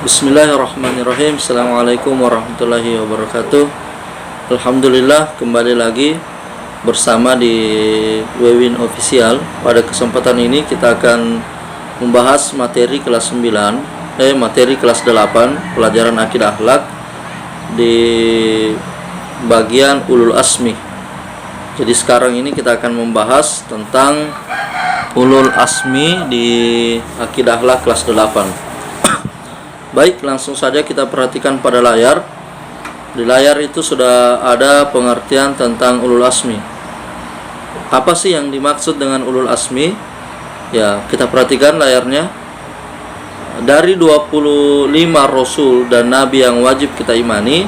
Bismillahirrahmanirrahim. Assalamualaikum warahmatullahi wabarakatuh. Alhamdulillah, kembali lagi bersama di Wewin Official. Pada kesempatan ini kita akan membahas materi kelas 9, materi kelas 8, pelajaran akidah akhlak di bagian ulul asmi. Jadi sekarang ini kita akan membahas tentang ulul asmi di akidah akhlak kelas 8. Baik, langsung saja kita perhatikan pada layar. Di layar itu sudah ada pengertian tentang ulul asmi. Apa sih yang dimaksud dengan ulul asmi? Ya, kita perhatikan layarnya. Dari 25 rasul dan nabi yang wajib kita imani,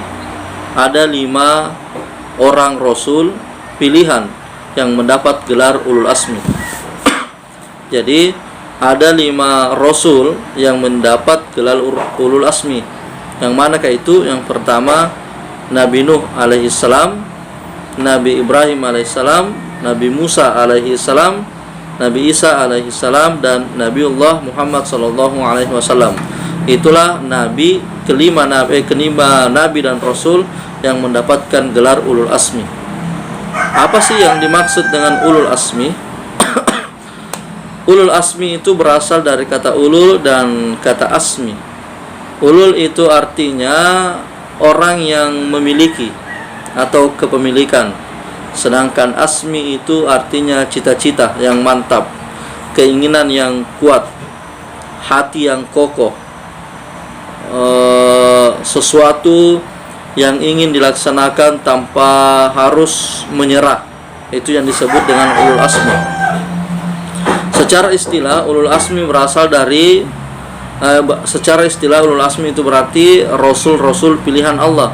ada 5 orang rasul pilihan yang mendapat gelar ulul asmi. Jadi ada 5 rasul yang mendapat gelar ulul asmi. Yang manakah itu? Yang pertama Nabi Nuh alaihissalam, Nabi Ibrahim alaihissalam, Nabi Musa alaihissalam, Nabi Isa alaihissalam, dan Nabiullah Muhammad sallallahu alaihi wasallam. Itulah kelima nabi dan rasul yang mendapatkan gelar ulul asmi. Apa sih yang dimaksud dengan ulul asmi? Ulul asmi itu berasal dari kata ulul dan kata asmi. Ulul itu artinya orang yang memiliki atau kepemilikan. Sedangkan asmi itu artinya cita-cita yang mantap, keinginan yang kuat, hati yang kokoh, sesuatu yang ingin dilaksanakan tanpa harus menyerah. Itu yang disebut dengan ulul asmi. Secara istilah ulul asmi ulul asmi itu berarti rasul-rasul pilihan Allah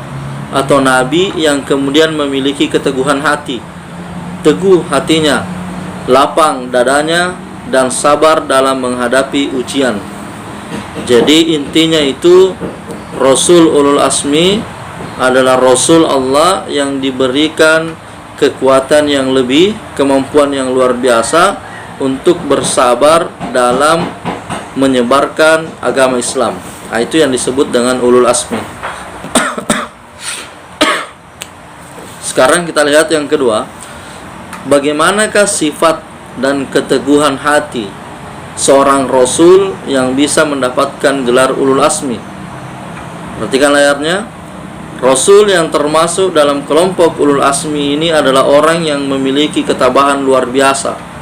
atau nabi yang kemudian memiliki keteguhan hati. Teguh hatinya, lapang dadanya, dan sabar dalam menghadapi ujian. Jadi intinya itu rasul ulul asmi adalah rasul Allah yang diberikan kekuatan yang lebih, kemampuan yang luar biasa untuk bersabar dalam menyebarkan agama Islam. Itu yang disebut dengan ulul asmi. Sekarang kita lihat yang kedua. Bagaimanakah sifat dan keteguhan hati seorang rasul yang bisa mendapatkan gelar ulul asmi? Perhatikan layarnya. Rasul yang termasuk dalam kelompok ulul asmi ini adalah orang yang memiliki ketabahan luar biasa.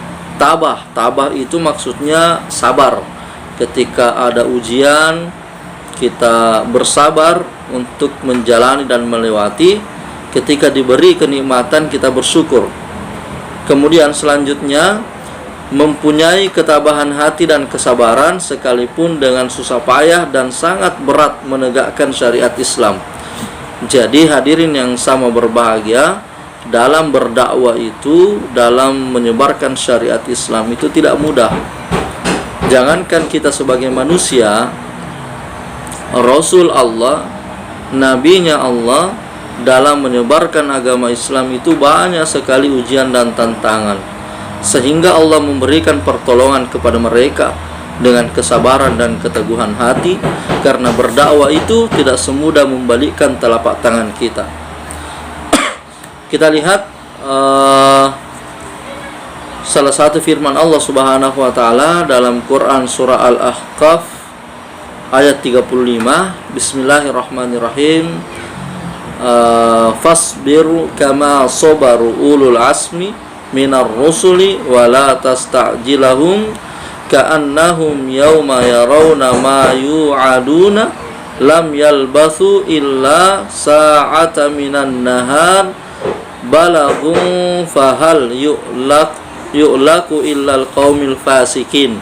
Tabah itu maksudnya sabar. Ketika ada ujian, kita bersabar untuk menjalani dan melewati. Ketika diberi kenikmatan, kita bersyukur. Kemudian selanjutnya, mempunyai ketabahan hati dan kesabaran sekalipun dengan susah payah dan sangat berat menegakkan syariat Islam. Jadi hadirin yang sama berbahagia, dalam berdakwah itu, dalam menyebarkan syariat Islam itu tidak mudah. Jangankan kita sebagai manusia, Rasul Allah, Nabinya Allah, dalam menyebarkan agama Islam itu banyak sekali ujian dan tantangan. Sehingga Allah memberikan pertolongan kepada mereka dengan kesabaran dan keteguhan hati. Karena berdakwah itu tidak semudah membalikkan telapak tangan kita. Kita lihat salah satu firman Allah Subhanahu wa taala dalam Quran surah Al-Ahqaf ayat 35. Bismillahirrahmanirrahim. Fasbiru kama sabaru ulul asmi minar rusuli wa la tasta'jilahum ka'annahum yawma yarawna ma yu'aduna lam yalbathu illa sa'ata minan nahar balaghum fahal yu'laku illal qaumil fasikin.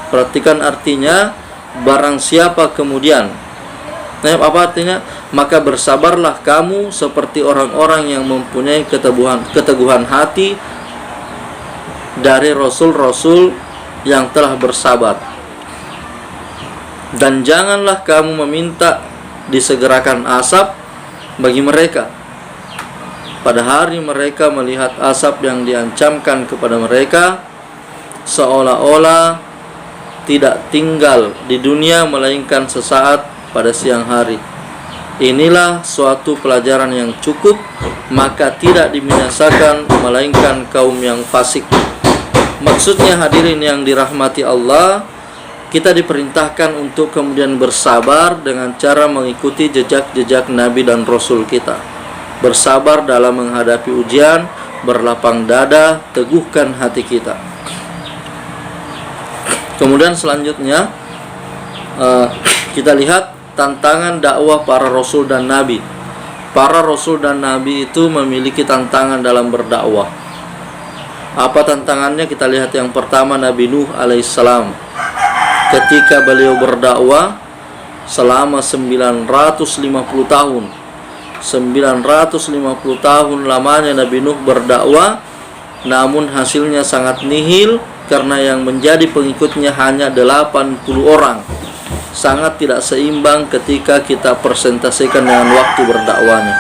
Perhatikan artinya, barang siapa kemudian, apa artinya? Maka bersabarlah kamu seperti orang-orang yang mempunyai keteguhan hati dari rasul-rasul yang telah bersabar. Dan janganlah kamu meminta disegerakan asap bagi mereka pada hari mereka melihat asap yang diancamkan kepada mereka, seolah-olah tidak tinggal di dunia melainkan sesaat pada siang hari. Inilah suatu pelajaran yang cukup, maka tidak dibinasakan melainkan kaum yang fasik. Maksudnya hadirin yang dirahmati Allah, kita diperintahkan untuk kemudian bersabar dengan cara mengikuti jejak-jejak Nabi dan Rasul kita. Bersabar dalam menghadapi ujian, berlapang dada, teguhkan hati kita. Kemudian selanjutnya kita lihat tantangan dakwah para Rasul dan Nabi. Para Rasul dan Nabi itu memiliki tantangan dalam berdakwah. Apa tantangannya? Kita lihat yang pertama, Nabi Nuh alaihissalam. Ketika beliau berdakwah selama 950 tahun. 950 tahun lamanya Nabi Nuh berdakwah, namun hasilnya sangat nihil karena yang menjadi pengikutnya hanya 80 orang. Sangat tidak seimbang ketika kita presentasikan dengan waktu berdakwahnya.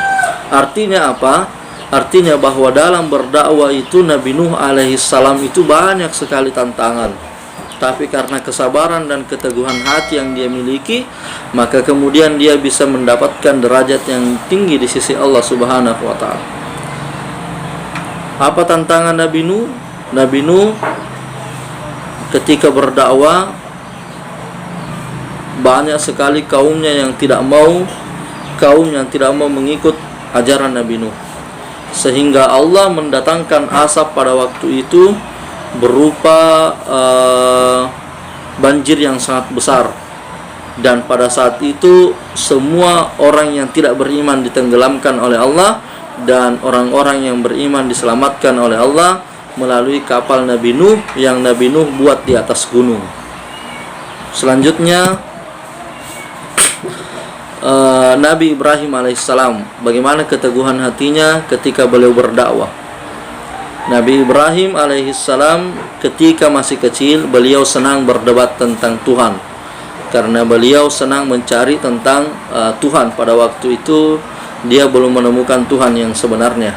Artinya apa? Artinya bahwa dalam berdakwah itu Nabi Nuh alaihissalam itu banyak sekali tantangan. Tapi karena kesabaran dan keteguhan hati yang dia miliki, maka kemudian dia bisa mendapatkan derajat yang tinggi di sisi Allah Subhanahu wa taala. Apa tantangan Nabi Nuh? Nabi Nuh ketika berdakwah banyak sekali kaumnya yang tidak mau mengikut ajaran Nabi Nuh. Sehingga Allah mendatangkan asap pada waktu itu berupa banjir yang sangat besar, dan pada saat itu semua orang yang tidak beriman ditenggelamkan oleh Allah, dan orang-orang yang beriman diselamatkan oleh Allah melalui kapal Nabi Nuh yang Nabi Nuh buat di atas gunung. Selanjutnya Nabi Ibrahim alaihissalam, bagaimana keteguhan hatinya ketika beliau berdakwah. Nabi Ibrahim alaihissalam ketika masih kecil, beliau senang berdebat tentang Tuhan, karena beliau senang mencari tentang Tuhan. Pada waktu itu dia belum menemukan Tuhan yang sebenarnya.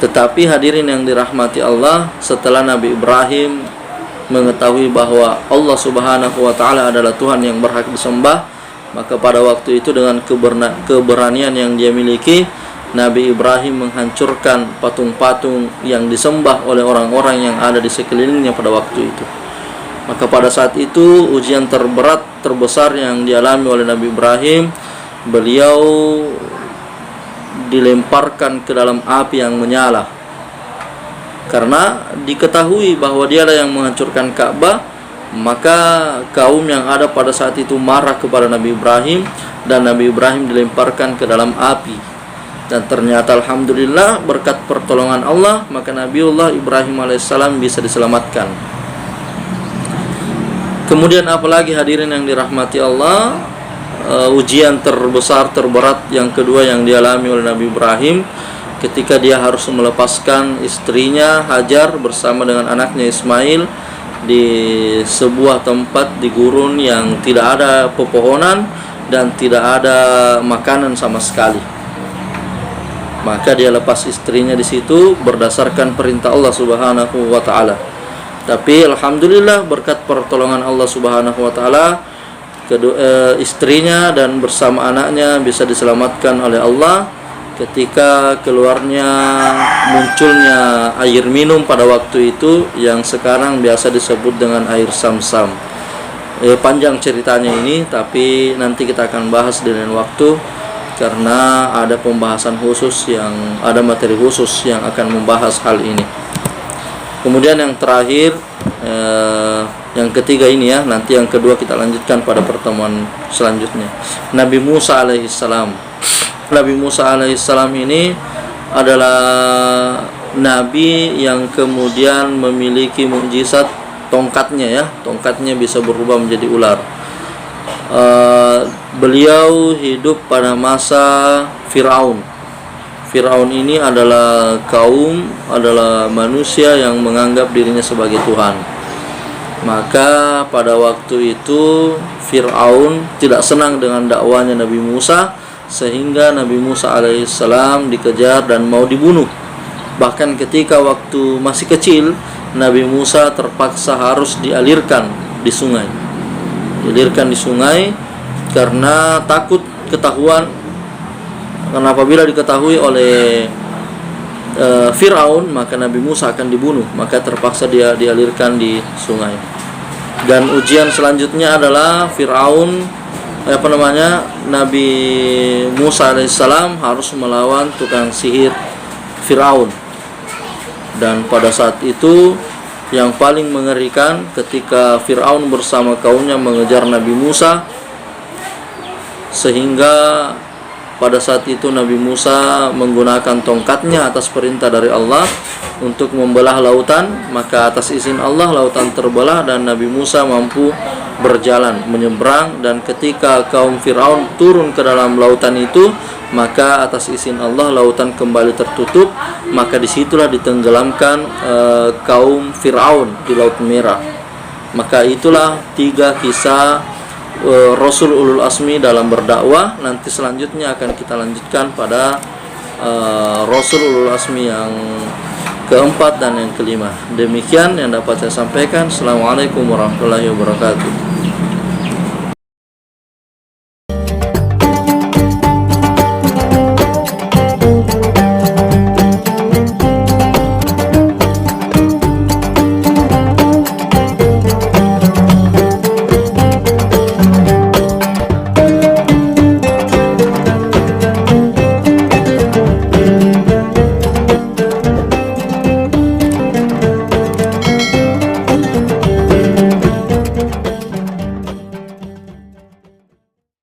Tetapi hadirin yang dirahmati Allah, setelah Nabi Ibrahim mengetahui bahwa Allah Subhanahu wa taala adalah Tuhan yang berhak disembah, maka pada waktu itu dengan keberanian yang dia miliki, Nabi Ibrahim menghancurkan patung-patung yang disembah oleh orang-orang yang ada di sekelilingnya pada waktu itu. Maka pada saat itu ujian terberat, terbesar yang dialami oleh Nabi Ibrahim, beliau dilemparkan ke dalam api yang menyala. Karena diketahui bahwa dialah yang menghancurkan Ka'bah, maka kaum yang ada pada saat itu marah kepada Nabi Ibrahim, dan Nabi Ibrahim dilemparkan ke dalam api. Dan ternyata alhamdulillah berkat pertolongan Allah, maka Nabiullah Ibrahim alaihissalam bisa diselamatkan. Kemudian apalagi hadirin yang dirahmati Allah, ujian terbesar, terberat yang kedua yang dialami oleh Nabi Ibrahim ketika dia harus melepaskan istrinya Hajar bersama dengan anaknya Ismail di sebuah tempat di gurun yang tidak ada pepohonan dan tidak ada makanan sama sekali. Maka dia lepas istrinya di situ berdasarkan perintah Allah Subhanahu wa taala. Tapi alhamdulillah berkat pertolongan Allah Subhanahu wa taala, istrinya dan bersama anaknya bisa diselamatkan oleh Allah ketika munculnya air minum pada waktu itu yang sekarang biasa disebut dengan air Sam-Sam. Panjang ceritanya ini, tapi nanti kita akan bahas di lain waktu, karena ada pembahasan khusus ada materi khusus yang akan membahas hal ini. Kemudian yang terakhir, yang ketiga ini ya, nanti yang kedua kita lanjutkan pada pertemuan selanjutnya. Nabi Musa alaihissalam. Nabi Musa alaihissalam ini adalah nabi yang kemudian memiliki mukjizat tongkatnya ya. Tongkatnya bisa berubah menjadi ular. Beliau hidup pada masa Fir'aun. Fir'aun ini adalah manusia yang menganggap dirinya sebagai Tuhan. Maka pada waktu itu Fir'aun tidak senang dengan dakwanya Nabi Musa, sehingga Nabi Musa alaihissalam dikejar dan mau dibunuh. Bahkan ketika waktu masih kecil, Nabi Musa terpaksa harus dialirkan di sungai. karena takut ketahuan. Karena apabila diketahui oleh Fir'aun, maka Nabi Musa akan dibunuh, maka terpaksa dia dialirkan di sungai. Dan ujian selanjutnya adalah Fir'aun, Nabi Musa alaihissalam harus melawan tukang sihir Fir'aun. Dan pada saat itu yang paling mengerikan ketika Fir'aun bersama kaumnya mengejar Nabi Musa, sehingga pada saat itu Nabi Musa menggunakan tongkatnya atas perintah dari Allah untuk membelah lautan. Maka atas izin Allah lautan terbelah dan Nabi Musa mampu berjalan menyeberang. Dan ketika kaum Fir'aun turun ke dalam lautan itu, maka atas izin Allah lautan kembali tertutup. Maka disitulah ditenggelamkan kaum Fir'aun di Laut Merah. Maka itulah 3 kisah Rasul Ulul Asmi dalam berdakwah. Nanti selanjutnya akan kita lanjutkan pada Rasul Ulul Asmi yang keempat dan yang kelima. Demikian yang dapat saya sampaikan. Assalamualaikum warahmatullahi wabarakatuh.